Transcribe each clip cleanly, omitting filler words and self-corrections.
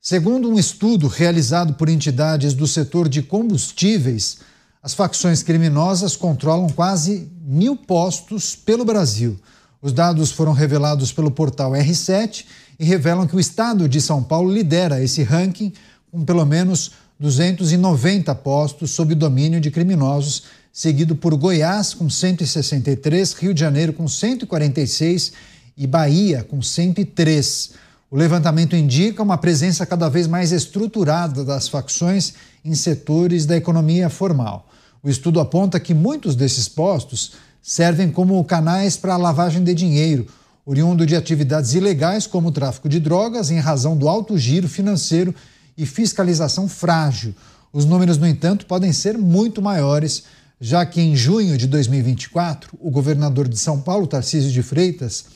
Segundo um estudo realizado por entidades do setor de combustíveis, as facções criminosas controlam quase 1.000 postos pelo Brasil. Os dados foram revelados pelo portal R7 e revelam que o estado de São Paulo lidera esse ranking com pelo menos 290 postos sob domínio de criminosos, seguido por Goiás com 163, Rio de Janeiro com 146 e Bahia com 103. O levantamento indica uma presença cada vez mais estruturada das facções em setores da economia formal. O estudo aponta que muitos desses postos servem como canais para a lavagem de dinheiro, oriundo de atividades ilegais como o tráfico de drogas, em razão do alto giro financeiro e fiscalização frágil. Os números, no entanto, podem ser muito maiores, já que em junho de 2024, o governador de São Paulo, Tarcísio de Freitas,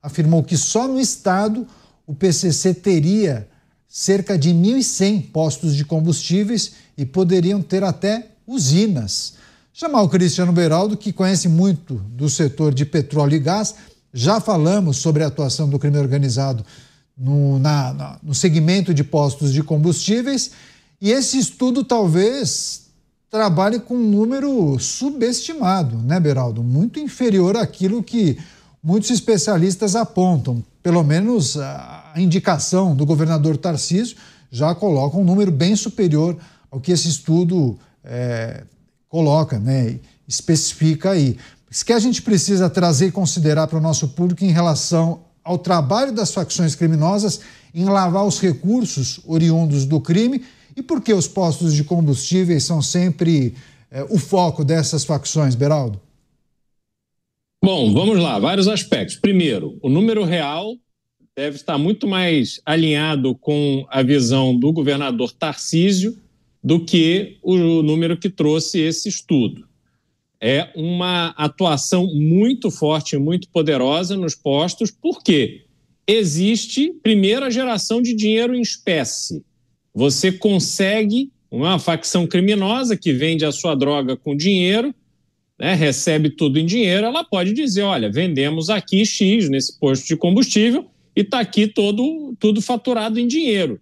afirmou que só no estado o PCC teria cerca de 1.100 postos de combustíveis e poderiam ter até usinas. Chamar o Cristiano Beraldo, que conhece muito do setor de petróleo e gás. Já falamos sobre a atuação do crime organizado no segmento de postos de combustíveis, e esse estudo talvez trabalhe com um número subestimado, né, Beraldo? Muito inferior àquilo que muitos especialistas apontam. Pelo menos a indicação do governador Tarcísio já coloca um número bem superior ao que esse estudo coloca, né, especifica aí. Isso que a gente precisa trazer e considerar para o nosso público em relação ao trabalho das facções criminosas em lavar os recursos oriundos do crime e por que os postos de combustíveis são sempre o foco dessas facções, Beraldo? Bom, vamos lá, vários aspectos. Primeiro, o número real deve estar muito mais alinhado com a visão do governador Tarcísio do que o número que trouxe esse estudo. É uma atuação muito forte, muito poderosa nos postos, porque existe, primeiro, a geração de dinheiro em espécie. Você consegue, uma facção criminosa que vende a sua droga com dinheiro, né, recebe tudo em dinheiro, ela pode dizer, olha, vendemos aqui X nesse posto de combustível e está aqui tudo faturado em dinheiro.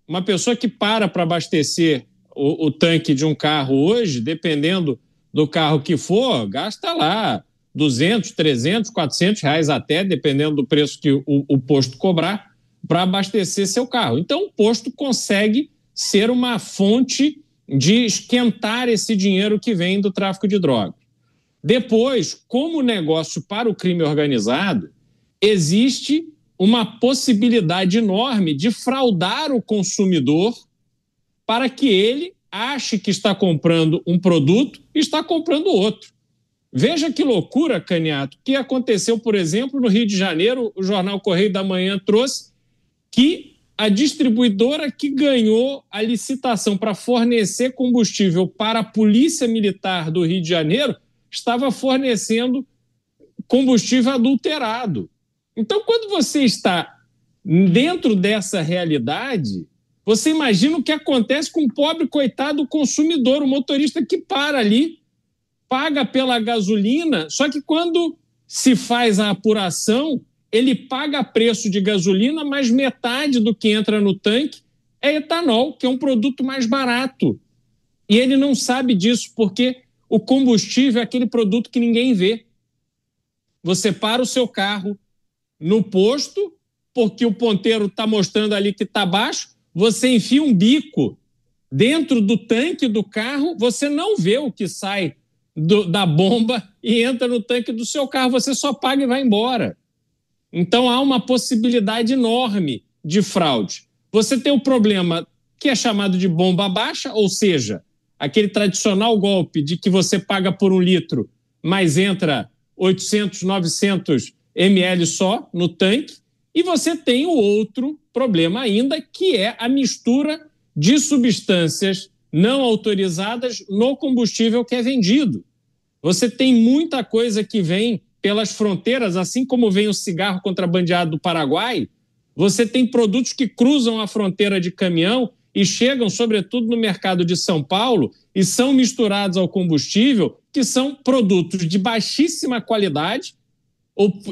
Uma pessoa que para abastecer o tanque de um carro hoje, dependendo do carro que for, gasta lá 200, 300, 400 reais até, dependendo do preço que o posto cobrar, para abastecer seu carro. Então, o posto consegue ser uma fonte de esquentar esse dinheiro que vem do tráfico de drogas. Depois, como negócio para o crime organizado, existe uma possibilidade enorme de fraudar o consumidor para que ele ache que está comprando um produto e está comprando outro. Veja que loucura, Caniato, que aconteceu, por exemplo, no Rio de Janeiro, o jornal Correio da Manhã trouxe que a distribuidora que ganhou a licitação para fornecer combustível para a Polícia Militar do Rio de Janeiro estava fornecendo combustível adulterado. Então, quando você está dentro dessa realidade, você imagina o que acontece com o pobre coitado consumidor, o motorista que para ali, paga pela gasolina, só que quando se faz a apuração, ele paga preço de gasolina, mas metade do que entra no tanque é etanol, que é um produto mais barato. E ele não sabe disso, porque o combustível é aquele produto que ninguém vê. Você para o seu carro no posto, porque o ponteiro está mostrando ali que está baixo, você enfia um bico dentro do tanque do carro, você não vê o que sai da bomba e entra no tanque do seu carro, você só paga e vai embora. Então há uma possibilidade enorme de fraude. Você tem o problema que é chamado de bomba baixa, ou seja, aquele tradicional golpe de que você paga por 1 litro, mas entra 800, 900 ml só no tanque. E você tem o outro problema ainda, que é a mistura de substâncias não autorizadas no combustível que é vendido. Você tem muita coisa que vem pelas fronteiras, assim como vem o cigarro contrabandeado do Paraguai, você tem produtos que cruzam a fronteira de caminhão e chegam, sobretudo, no mercado de São Paulo e são misturados ao combustível, que são produtos de baixíssima qualidade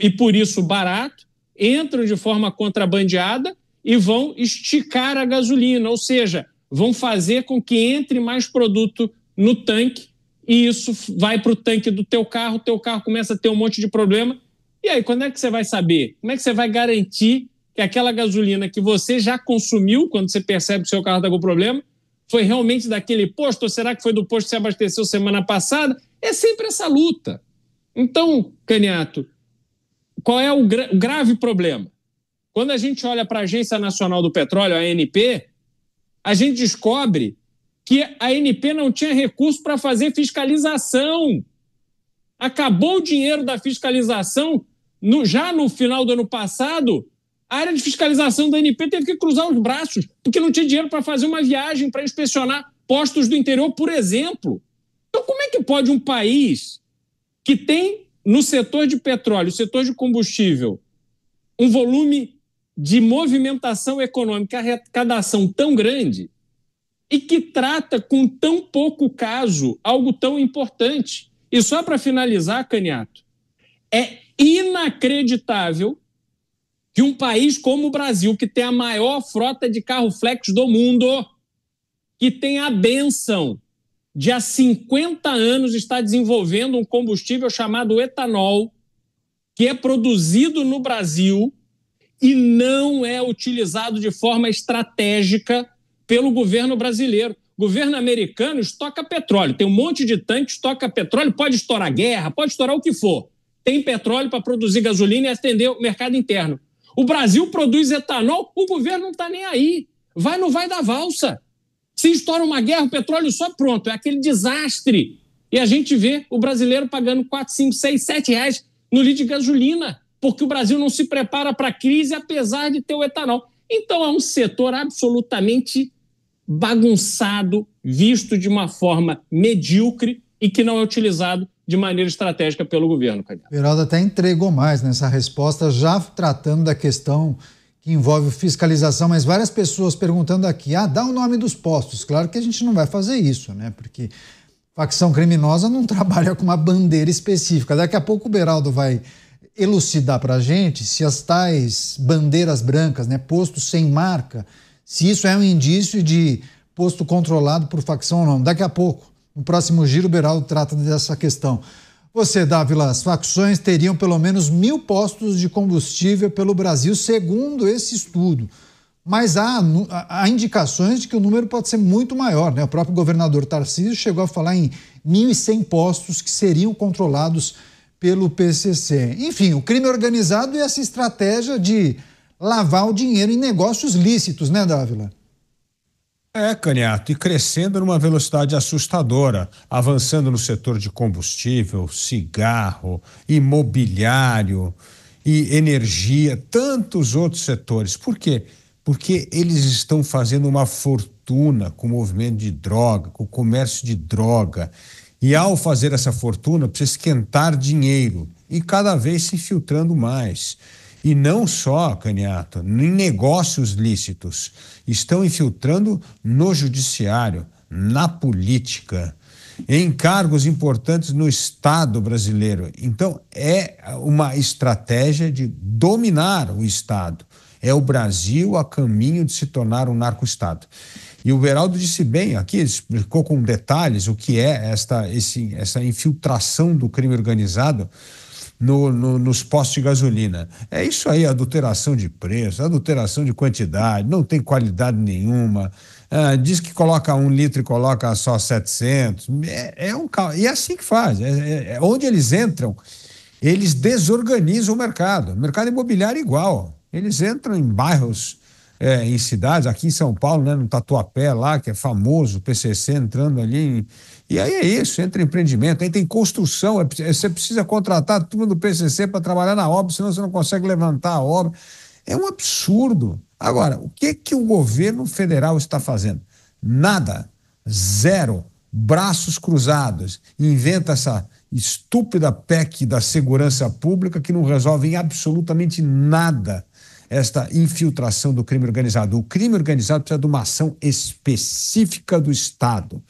e, por isso, barato, entram de forma contrabandeada e vão esticar a gasolina, ou seja, vão fazer com que entre mais produto no tanque e isso vai para o tanque do teu carro começa a ter um monte de problema. E aí, quando é que você vai saber? Como é que você vai garantir que aquela gasolina que você já consumiu, quando você percebe que o seu carro está com problema, foi realmente daquele posto, ou será que foi do posto que você abasteceu semana passada? É sempre essa luta. Então, Caniato, qual é o grave problema? Quando a gente olha para a Agência Nacional do Petróleo, a ANP, a gente descobre que a ANP não tinha recurso para fazer fiscalização. Acabou o dinheiro da fiscalização já no final do ano passado. A área de fiscalização da ANP teve que cruzar os braços, porque não tinha dinheiro para fazer uma viagem para inspecionar postos do interior, por exemplo. Então, como é que pode um país que tem no setor de petróleo, setor de combustível, um volume de movimentação econômica, arrecadação tão grande e que trata com tão pouco caso algo tão importante? E só para finalizar, Caniato, é inacreditável que um país como o Brasil, que tem a maior frota de carro flex do mundo, que tem a bênção de há 50 anos estar desenvolvendo um combustível chamado etanol, que é produzido no Brasil e não é utilizado de forma estratégica pelo governo brasileiro. O governo americano estoca petróleo, tem um monte de tanque, estoca petróleo, pode estourar guerra, pode estourar o que for. Tem petróleo para produzir gasolina e atender o mercado interno. O Brasil produz etanol, o governo não está nem aí. Vai, não vai dar valsa. Se estoura uma guerra, o petróleo só pronto, é aquele desastre. E a gente vê o brasileiro pagando 4, 5, 6, 7 reais no litro de gasolina, porque o Brasil não se prepara para a crise, apesar de ter o etanol. Então é um setor absolutamente bagunçado, visto de uma forma medíocre e que não é utilizado de maneira estratégica pelo governo. O Beraldo até entregou mais nessa resposta, já tratando da questão que envolve fiscalização, mas várias pessoas perguntando aqui, dá o nome dos postos. Claro que a gente não vai fazer isso, né? Porque facção criminosa não trabalha com uma bandeira específica. Daqui a pouco o Beraldo vai elucidar para a gente se as tais bandeiras brancas, né, postos sem marca, se isso é um indício de posto controlado por facção ou não. Daqui a pouco, no próximo giro, o Beraldo trata dessa questão. Você, Dávila, as facções teriam pelo menos 1.000 postos de combustível pelo Brasil, segundo esse estudo. Mas há indicações de que o número pode ser muito maior, né? O próprio governador Tarcísio chegou a falar em 1.100 postos que seriam controlados pelo PCC. Enfim, o crime organizado e essa estratégia de lavar o dinheiro em negócios lícitos, né, Dávila? Caniato, e crescendo numa velocidade assustadora, avançando no setor de combustível, cigarro, imobiliário e energia, tantos outros setores. Por quê? Porque eles estão fazendo uma fortuna com o movimento de droga, com o comércio de droga. E ao fazer essa fortuna, precisa esquentar dinheiro e cada vez se infiltrando mais. E não só, Caniato, em negócios lícitos, estão infiltrando no judiciário, na política, em cargos importantes no Estado brasileiro. Então, é uma estratégia de dominar o Estado. É o Brasil a caminho de se tornar um narco-estado. E o Beraldo disse bem aqui, explicou com detalhes o que é essa infiltração do crime organizado nos postos de gasolina. É isso aí, adulteração de preço, adulteração de quantidade, não tem qualidade nenhuma, diz que coloca 1 litro e coloca só 700, e é assim que faz, onde eles entram, eles desorganizam o mercado imobiliário igual, eles entram em bairros, em cidades, aqui em São Paulo, né, no Tatuapé lá, que é famoso, o PCC entrando ali, e aí é isso, entra empreendimento, aí tem construção, você precisa contratar a turma do PCC para trabalhar na obra, senão você não consegue levantar a obra, é um absurdo. Agora, o que o governo federal está fazendo? Nada, zero, braços cruzados, inventa essa estúpida PEC da segurança pública que não resolve em absolutamente nada esta infiltração do crime organizado. O crime organizado precisa de uma ação específica do Estado.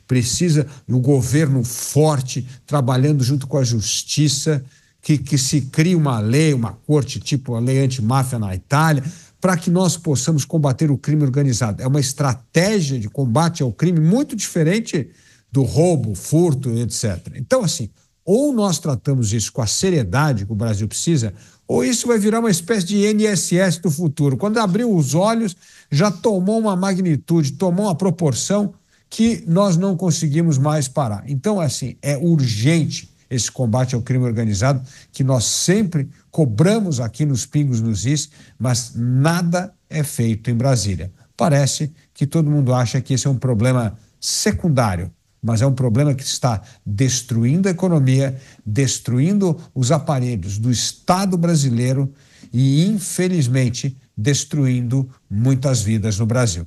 Precisa do governo forte, trabalhando junto com a justiça, que se crie uma lei, uma corte tipo a lei antimáfia na Itália, para que nós possamos combater o crime organizado. É uma estratégia de combate ao crime muito diferente do roubo, furto, etc. Então, assim, ou nós tratamos isso com a seriedade que o Brasil precisa, ou isso vai virar uma espécie de INSS do futuro. Quando abriu os olhos, já tomou uma magnitude, tomou uma proporção que nós não conseguimos mais parar. Então, assim, é urgente esse combate ao crime organizado, que nós sempre cobramos aqui nos Pingos nos Is, mas nada é feito em Brasília. Parece que todo mundo acha que esse é um problema secundário, mas é um problema que está destruindo a economia, destruindo os aparelhos do Estado brasileiro e, infelizmente, destruindo muitas vidas no Brasil.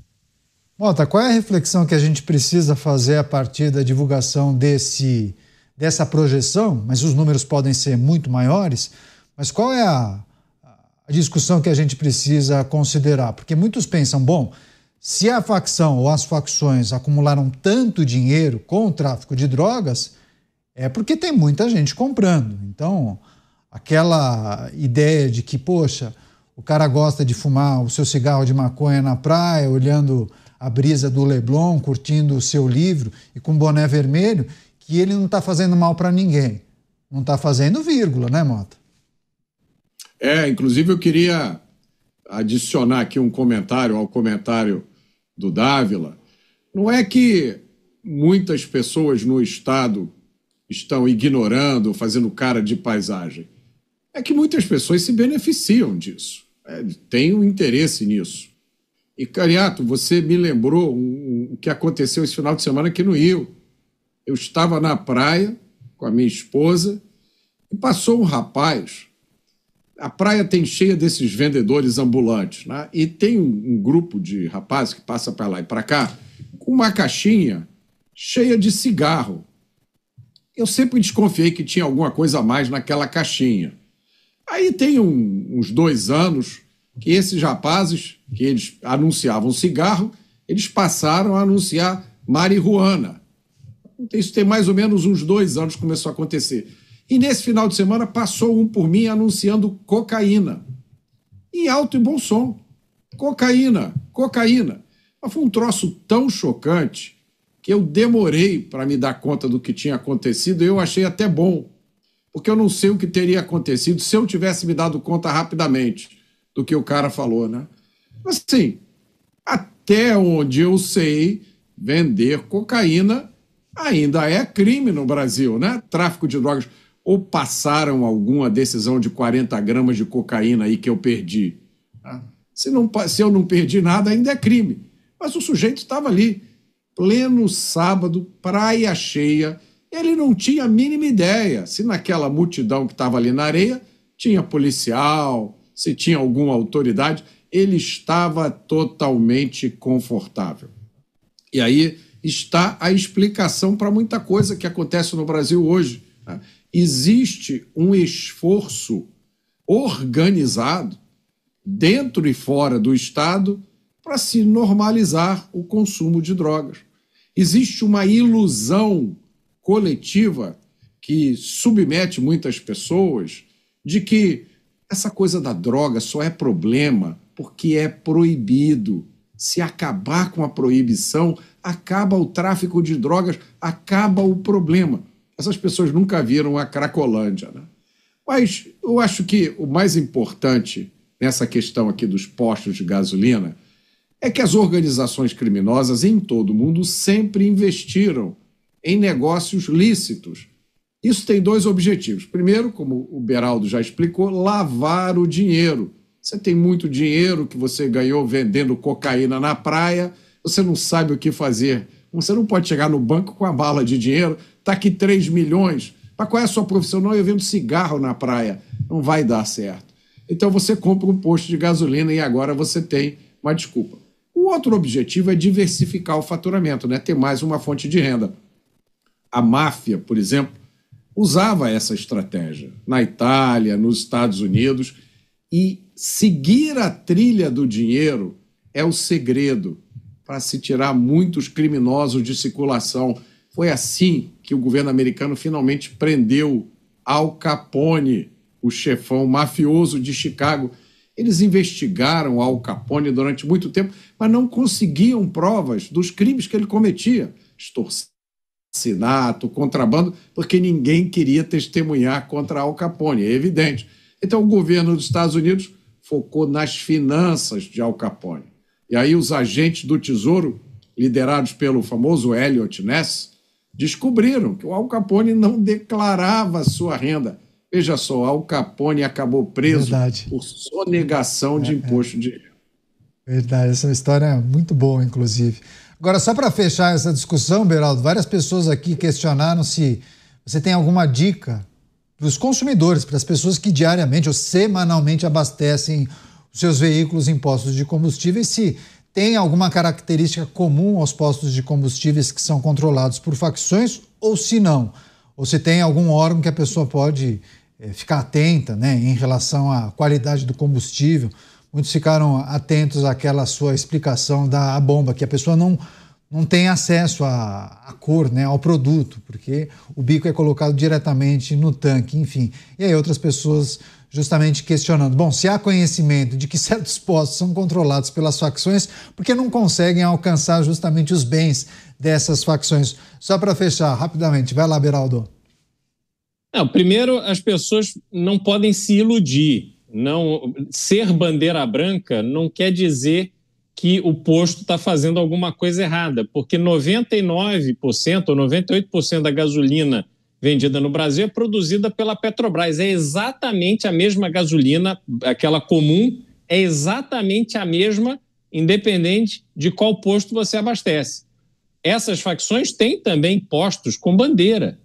Mota, qual é a reflexão que a gente precisa fazer a partir da divulgação dessa projeção? Mas os números podem ser muito maiores. Mas qual é a discussão que a gente precisa considerar? Porque muitos pensam, bom, se a facção ou as facções acumularam tanto dinheiro com o tráfico de drogas, é porque tem muita gente comprando. Então, aquela ideia de que, poxa, o cara gosta de fumar o seu cigarro de maconha na praia, olhando a brisa do Leblon, curtindo o seu livro e com boné vermelho, que ele não está fazendo mal para ninguém. Não está fazendo vírgula, né, Mota? Inclusive eu queria adicionar aqui um comentário ao comentário do Dávila. Não é que muitas pessoas no Estado estão ignorando, fazendo cara de paisagem. É que muitas pessoas se beneficiam disso, têm um interesse nisso. E, Cariato, você me lembrou o que aconteceu esse final de semana aqui no Rio. Eu estava na praia com a minha esposa e passou um rapaz. A praia tem cheia desses vendedores ambulantes, né? E tem um grupo de rapazes que passa para lá e para cá com uma caixinha cheia de cigarro. Eu sempre desconfiei que tinha alguma coisa a mais naquela caixinha. Aí tem uns 2 anos que esses rapazes, que eles anunciavam cigarro, eles passaram a anunciar marihuana. Isso tem mais ou menos uns 2 anos que começou a acontecer. E nesse final de semana passou um por mim anunciando cocaína. Em alto e bom som. Cocaína. Mas foi um troço tão chocante que eu demorei para me dar conta do que tinha acontecido e eu achei até bom. Porque eu não sei o que teria acontecido se eu tivesse me dado conta rapidamente do que o cara falou, né? Mas, assim, até onde eu sei, vender cocaína ainda é crime no Brasil, né? Tráfico de drogas. Ou passaram alguma decisão de 40 gramas de cocaína aí que eu perdi? Se eu não perdi nada, ainda é crime. Mas o sujeito estava ali, pleno sábado, praia cheia. Ele não tinha a mínima ideia se naquela multidão que estava ali na areia tinha policial, se tinha alguma autoridade. Ele estava totalmente confortável. E aí está a explicação para muita coisa que acontece no Brasil hoje. Existe um esforço organizado dentro e fora do Estado para se normalizar o consumo de drogas. Existe uma ilusão coletiva que submete muitas pessoas de que essa coisa da droga só é problema porque é proibido. Se acabar com a proibição, acaba o tráfico de drogas, acaba o problema. Essas pessoas nunca viram a Cracolândia, né? Mas eu acho que o mais importante nessa questão aqui dos postos de gasolina é que as organizações criminosas em todo o mundo sempre investiram em negócios lícitos. Isso tem 2 objetivos. Primeiro, como o Beraldo já explicou, lavar o dinheiro. Você tem muito dinheiro que você ganhou vendendo cocaína na praia, você não sabe o que fazer. Você não pode chegar no banco com a bala de dinheiro, está aqui 3 milhões. Mas qual é a sua profissão? Não, eu vendo cigarro na praia. Não vai dar certo. Então você compra um posto de gasolina e agora você tem uma desculpa. O outro objetivo é diversificar o faturamento, né? Ter mais uma fonte de renda. A máfia, por exemplo, usava essa estratégia na Itália, nos Estados Unidos, e seguir a trilha do dinheiro é o segredo para se tirar muitos criminosos de circulação. Foi assim que o governo americano finalmente prendeu Al Capone, o chefão mafioso de Chicago. Eles investigaram Al Capone durante muito tempo, mas não conseguiam provas dos crimes que ele cometia. Assassinato, contrabando, porque ninguém queria testemunhar contra Al Capone, é evidente. Então o governo dos Estados Unidos focou nas finanças de Al Capone. E aí os agentes do Tesouro, liderados pelo famoso Elliot Ness, descobriram que o Al Capone não declarava sua renda. Veja só, Al Capone acabou preso por sonegação de imposto de renda. Verdade, essa história é muito boa, inclusive. Agora, só para fechar essa discussão, Beraldo, várias pessoas aqui questionaram se você tem alguma dica para os consumidores, para as pessoas que diariamente ou semanalmente abastecem os seus veículos em postos de combustíveis, se tem alguma característica comum aos postos de combustíveis que são controlados por facções ou se não. Ou se tem algum órgão que a pessoa pode ficar atenta, né, em relação à qualidade do combustível. Muitos ficaram atentos àquela sua explicação da bomba, que a pessoa não tem acesso à cor, né, ao produto, porque o bico é colocado diretamente no tanque, enfim. E aí outras pessoas justamente questionando, bom, se há conhecimento de que certos postos são controlados pelas facções, por que não conseguem alcançar justamente os bens dessas facções? Só para fechar, rapidamente, vai lá, Beraldo. Não, primeiro, as pessoas não podem se iludir. Não, ser bandeira branca não quer dizer que o posto está fazendo alguma coisa errada, porque 99% ou 98% da gasolina vendida no Brasil é produzida pela Petrobras. É exatamente a mesma gasolina, aquela comum, é exatamente a mesma, independente de qual posto você abastece. Essas facções têm também postos com bandeira.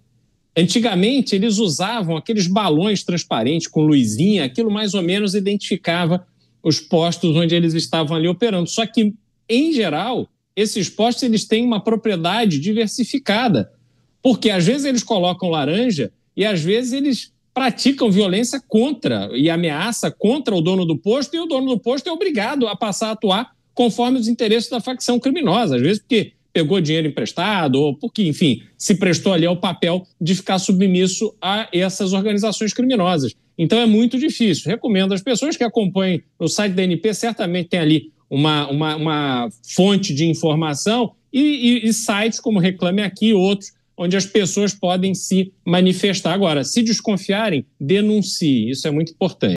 Antigamente, eles usavam aqueles balões transparentes com luzinha, aquilo mais ou menos identificava os postos onde eles estavam ali operando. Só que, em geral, esses postos eles têm uma propriedade diversificada, porque às vezes eles colocam laranja e às vezes eles praticam violência contra e ameaça contra o dono do posto, e o dono do posto é obrigado a passar a atuar conforme os interesses da facção criminosa, às vezes porque pegou dinheiro emprestado ou porque, enfim, se prestou ali ao papel de ficar submisso a essas organizações criminosas. Então é muito difícil. Recomendo às pessoas que acompanhem no site da ANP, certamente tem ali uma fonte de informação e sites como Reclame Aqui e outros, onde as pessoas podem se manifestar. Agora, se desconfiarem, denuncie. Isso é muito importante.